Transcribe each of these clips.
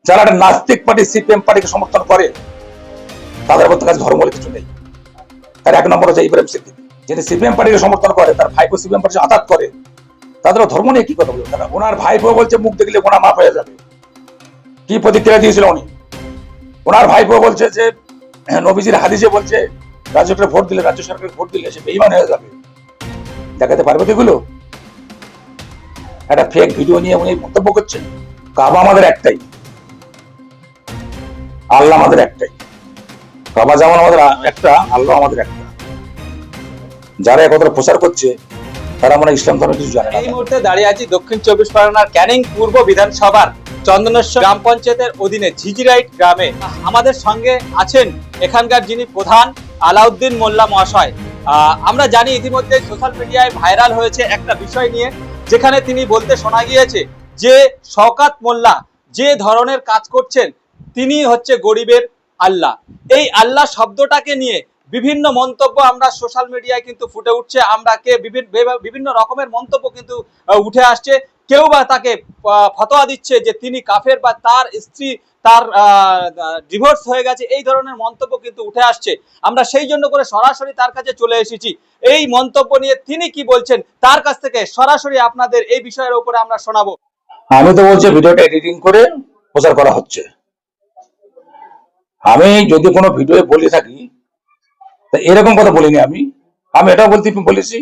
যারা একটা নাস্তিক পার্টি সিপিএম পার্টিকে সমর্থন করে তাদের মধ্যে কাছে ধর্ম বলে কিছু নেই। তার এক নম্বর হচ্ছে ইব্রাহিম সিদ্দিকী, যিনি সিপিএম পার্টিকে সমর্থন করে, তার ভাইপো সিপিএম পার্টি আঘাত করে, তাদের ধর্ম নিয়ে কি কথা বলবে তারা? ওনার ভাইপো বলছে মুখ দেখলে গোনা মাফ হয়ে যাবে। কি প্রতিক্রিয়া দিয়েছিল উনি? ওনার ভাইপো বলছে যে নবীজির হাদিসে বলছে রাজ্য সরকারের ভোট দিলে সে বেঈমান হয়ে যাবে। দেখাতে পারবে তো এগুলো? একটা ফেক ভিডিও নিয়ে উনি মন্তব্য করছেন। কাবা আমাদের একটাই, আল্লাহ আমাদের একটাই। কাবা যেমন আমাদের একটা, আল্লাহ আমাদের একটা। যারা একথা প্রচার করছে তারা মনে ইসলাম ধর্মের কিছু জানে না। এই মুহূর্তে দাঁড়িয়ে আছি দক্ষিণ চব্বিশ পরগনার ক্যানিং পূর্ব বিধানসভার চন্দনেশ্বর গ্রাম পঞ্চায়েতের অধীনে ঝিঝিরাইট গ্রামে। আমাদের সঙ্গে আছেন এখানকার যিনি প্রধান আলাউদ্দিন মোল্লা মহাশয়। আমরা জানি ইতিমধ্যে সোশ্যাল মিডিয়ায় ভাইরাল হয়েছে একটা বিষয় নিয়ে, যেখানে তিনি বলতে শোনা গিয়েছে যে শওকাত মোল্লা যে ধরনের কাজ করছেন তিনি হচ্ছে গরিবের আল্লাহ। এই আল্লাহ শব্দটাকে নিয়ে বিভিন্ন মন্তব্য আমরা সোশ্যাল মিডিয়ায় কিন্তু ফুটে উঠছে। বিভিন্ন রকমের মন্তব্য কিন্তু উঠে আসছে। কেউ বা তাকে ফতোয়া দিচ্ছে যে তিনি কাফের, বা তার স্ত্রী তার ডিভোর্স হয়ে গেছে, এই ধরনের মন্তব্য কিন্তু উঠে আসছে। আমরা সেই জন্য করে সরাসরি তার কাছে চলে এসেছি। এই মন্তব্য নিয়ে তিনি কি বলছেন তার কাছ থেকে সরাসরি আপনাদের এই বিষয়ের উপরে আমরা শোনাবো। আমি তো বলছি ভিডিওটা এডিটিং করে প্রচার করা হচ্ছে। আমি যদি কোনো ভিডিও বলে থাকি এরকম কথা বলিনি। আমি এটাও বলেছি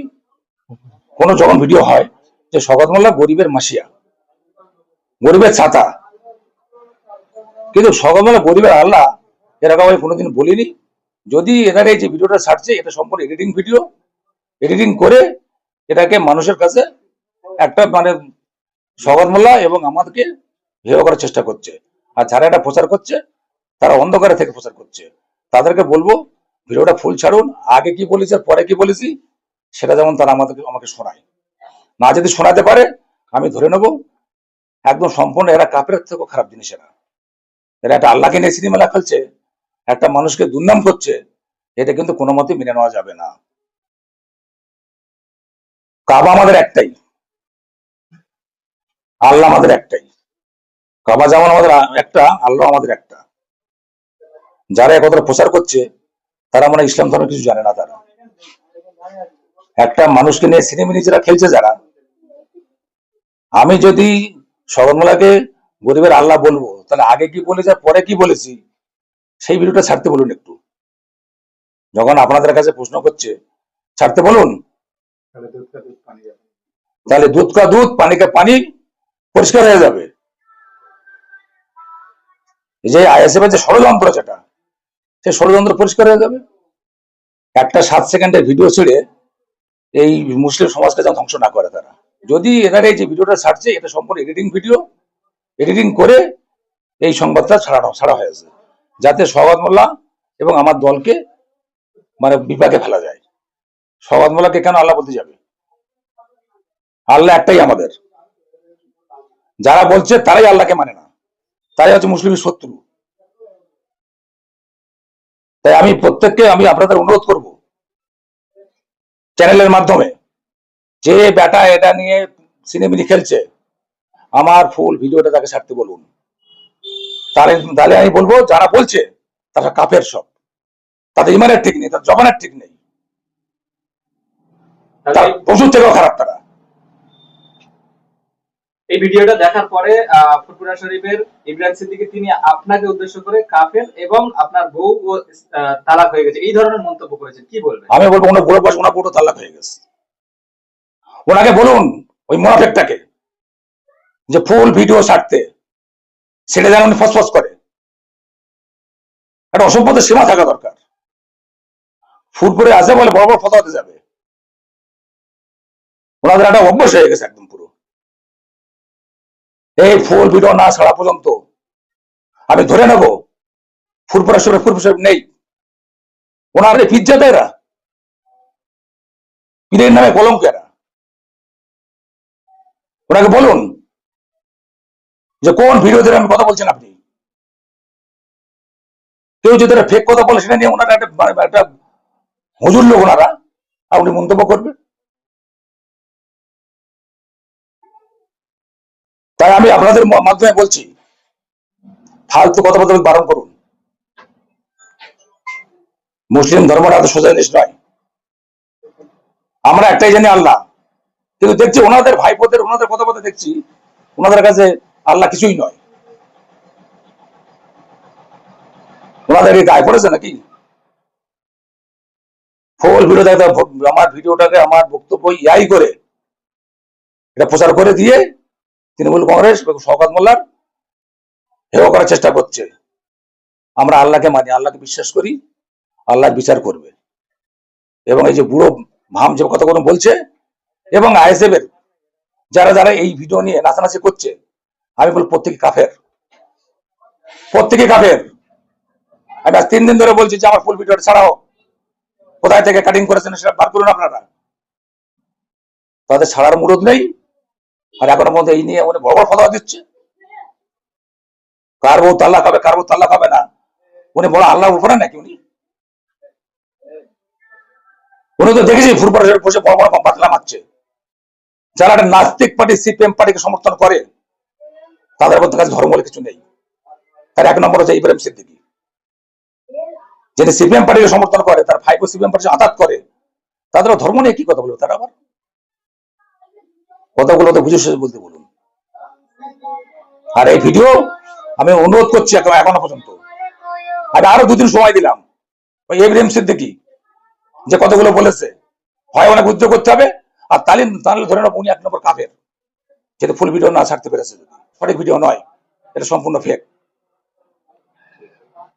কোনো যখন ভিডিও হয় যে শওকত মোল্লা গরিবের মাসিয়া, গরিবের ছাতা, কিন্তু শওকত মোল্লা গরিবের আল্লাহ এরকম আমি কোনোদিন বলিনি। যদি এনার এই যে ভিডিওটা ছাড়ছে এটা সম্পূর্ণ এডিটিং ভিডিও, এডিটিং করে এটাকে মানুষের কাছে একটা মানে শওকত মোল্লা এবং আমাদেরকে হেয় করার চেষ্টা করছে। আর যারা এটা প্রচার করছে তারা অন্ধকারে থেকে প্রচার করছে। তাদেরকে বলবো ভিডিওটা ফুল ছাড়ুন, আগে কি বলেছি আর পরে কি বলেছি সেটা যেমন তারা আমাকে শোনায়। না যদি শোনাতে পারে আমি ধরে নেব একদম সম্পূর্ণ এরা কাপের থেকেও খারাপ জিনিস। এরা একটা আল্লাহকে নিয়ে সিনেমা খেলছে, একটা মানুষকে দুর্নাম করছে। এটা কিন্তু কোনো মতে মেনে নেওয়া যাবে না। কাবা আমাদের একটাই, আল্লাহ আমাদের একটাই। কাবা যেমন আমাদের একটা, আল্লাহ আমাদের একটা। যারা একথা প্রচার করছে তারা মানে ইসলাম ধর্মের কিছু জানে না। তারা একটা মানুষকে নিয়ে সিনেমা নিজেরা খেলছে যারা। আমি যদি শওকত মোল্লাকে গরিবের আল্লাহ বলবো তাহলে আগে কি বলেছি আর পরে কি বলেছি সেই ভিডিওটা ছাড়তে বলুন একটু। যখন আপনাদের কাছে প্রশ্ন করছে ছাড়তে বলুন, তাহলে দুধ কা দুধ পানি কা পানি পরিষ্কার হয়ে যাবে। এই যে আইএসএফ এর যে ষড়যন্ত্র, সেটা সেই ষড়যন্ত্র পরিষ্কার হয়ে যাবে। একটা 7 সেকেন্ডের ভিডিও ছেড়ে এই মুসলিম সমাজকে যেন ধ্বংস না করে তারা। যদি এনারা এই যে ভিডিওটা ছাড়ছে এটা সম্পূর্ণ এডিটিং ভিডিও, এডিটিং করে এই সংবাদটা ছাড়া হয়েছে যাতে শওকত মোল্লা এবং আমার দলকে মানে বিপাকে ফেলা যায়। শওকত মোল্লাকে কেন আল্লাহ বলতে যাবে? আল্লাহ একটাই আমাদের। যারা বলছে তারাই আল্লাহকে মানে না, তাই হচ্ছে মুসলিমের শত্রু। তাই আমি প্রত্যেককে আপনাদের অনুরোধ করব চ্যানেলের মাধ্যমে, যে বেটা এটা নিয়ে সিনেমিনি খেলছে আমার ফুল ভিডিওটা তাকে ছাড়তে বলুন। তাহলে আমি বলবো যারা বলছে তারা কাফের সব, তাদের ইমানের ঠিক নেই, তার জবানের ঠিক নেই, তার পশুর থেকেও খারাপ তারা। এই ভিডিওটা দেখার পরে ফুরফুরা শরীফের ইব্রাহিম সিদ্দিকী তিনি আপনাকে উদ্দেশ্য করে কাফের এবং আপনার বউ তালাক হয়ে গেছে এই ধরনের মন্তব্য করেছেন, কি বলবেন? আমি বলবো ওনার বড় পাশ ওনার বড় তালাক হয়ে গেছে। ওনাকে বলুন ওই মুনাফিকটাকে যে ফুল ভিডিও ছাড়তে, সেটা যেন উনি ফসফস করে। একটা অসভ্যতার সীমা থাকা দরকার। ফুরফুরে আসে বলে বড় বড় ফতোয়াতে যাবে, ওনাদের একটা অভ্যাস হয়ে গেছে একদম পুরো। এই ফুল ভিডিও না ছাড়া পর্যন্ত আমি ধরে নেব ফুরফুরা শরীফ নেই। ওনার পিজ্জাতে এরা পীরের নামে কলঙ্ক। এরা ওনাকে বলুন যে কোন ভিডিও ধরে আমি কথা বলছেন আপনি। কেউ যদি ফেক কথা বলে সেটা নিয়ে ওনারা একটা হুজুর লোক ওনারা, আপনি মন্তব্য করবে। তাই আমি আপনাদের মাধ্যমে বলছি ফালতু কথা বলতে বারণ করুন। মুসলিম ধর্মটা এত সোজা জিনিস নয়। আমরা একটাই জানি আল্লাহ, কিন্তু দেখছি ওনাদের ভাইপোদের ওনাদের কথা বলতে দেখছি ওনাদের কাছে আল্লাহ কিছুই নয়। ওনাদের এই গায়ে পড়েছে নাকি? ফুল ভিডিও দেখতে আমার ভিডিওটাকে আমার বক্তব্য ইয়াই করে এটা প্রচার করে দিয়ে তৃণমূল কংগ্রেস শওকত মোল্লার হেয় করার চেষ্টা করছে। আমরা আল্লাহকে মানি, আল্লাহকে বিশ্বাস করি, আল্লাহ বিচার করবে। এবং এই যে বুড়ো ভাম যে কথাগুলো বলছে এবং আইএসএফ এর যারা যারা এই ভিডিও নিয়ে নাচানাচি করছে, আমি বল প্রত্যেকে কাফের, প্রত্যেকে কাফের। আমি আজ 3 দিন ধরে বলছি যে আমার ফুল ভিডিওটা ছাড়াও, কোথায় থেকে কাটিং করেছেন সেটা বার করুন আপনারা। তাদের ছাড়ার মুরদ নেই, আর এখনো পর্যন্ত এই নিয়ে বড় বড় কথা দিচ্ছে। কার বউ তাল্লা খাবে, কার বউ তাল্লা খাবে না, উনি বড় আল্লাহর উপরে নাকি? উনি তো দেখেছি ফুরপার বসে বড় বড় বাতলা মারছে। যারা একটা নাস্তিক পার্টি সিপিএম পার্টিকে সমর্থন করে তাদের মধ্যে কাছে ধর্ম বলে কিছু নেই। তার 1 নম্বর হচ্ছে ইব্রাহিম সিদ্দিকী, যিনি সিপিএম পার্টিকে সমর্থন করে, তার ভাইপো সিপিএম পার্টি আঘাত করে, তাদের ধর্ম নিয়ে কি কথা বলবে তারা? আবার কথাগুলো তো বুঝে শুনে বলতে বলুন। আর এই ভিডিও আমি অনুরোধ করছি এখনো পর্যন্ত, আমি আরো 2 দিন সময় দিলাম, ওই ইব্রাহিম সিদ্দিকী যে কথাগুলো বলেছে হয় অনেক উদ্যোগ করতে হবে, আর তাহলে ধরে নেব উনি 1 নম্বর কাফের, যেটা ফুল ভিডিও না ছাড়তে পেরেছে। সঠিক ভিডিও নয়, এটা সম্পূর্ণ ফেক।